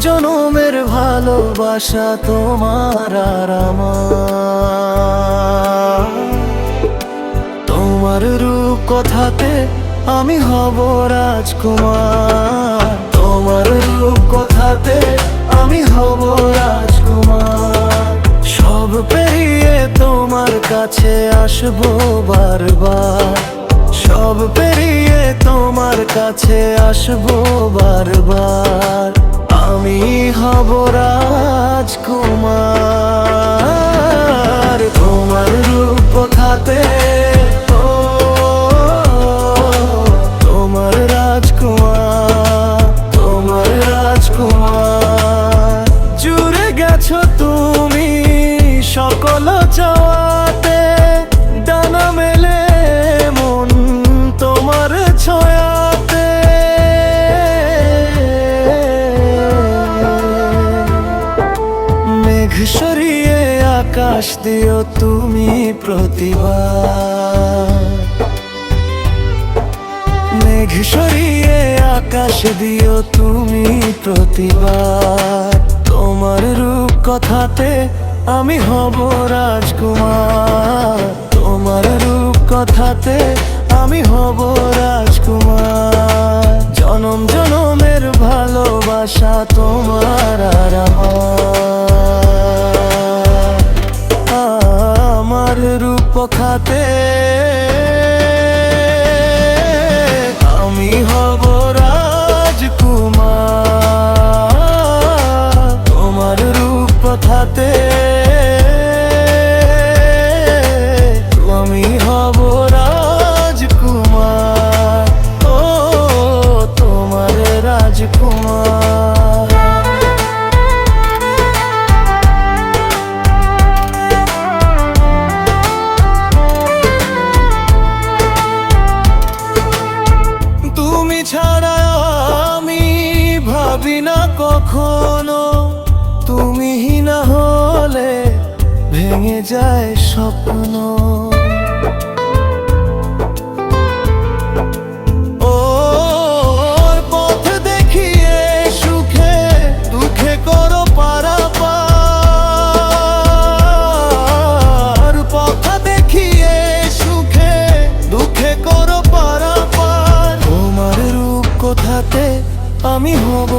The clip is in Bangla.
জনমের ভালোবাসা তোমার আর আমার। তোমার রূপ কথাতে আমি হব রাজকুমার, তোমার রূপ কথাতে আমি হব রাজকুমার। সব পেরিয়ে তোমার কাছে আসবো বারবার, সব পেরিয়ে তোমার কাছে আসবো বারবার। আমি হব রাজকুমার, তোমার রূপ কথাতে তোমার রাজকুমার, তোমার রাজকুমার। জুড়ে গেছো তুমি সকল চাওয়াতে, ডানা মেলে মন তোমার ছয়াতে। মেঘ সরিয়ে আকাশ দিও তুমি প্রতিবার, মেঘ সরিয়ে আকাশ দিও তুমি প্রতিবার। তোমার রূপ কথাতে আমি হব রাজকুমার, তোমার রূপ কথাতে আমি হব রাজকুমার। জনম জনমের ভালোবাসা তোমার আর আমার রূপ খাতে আমি হব রাজকুমার। তোমার রূপ কথাতে আমি হব রাজকুমার, ও তোমার রাজকুমার। তুমি ছাড়া আমি ভাবি না কখনো, তুমি না হলে ভেঙে যায় স্বপ্ন। ওর পথ দেখিয়ে সুখে দুঃখে করো পারাপার, পথ দেখিয়ে সুখে দুঃখে করো পারাপার। তোমার রূপ কথাতে আমি হব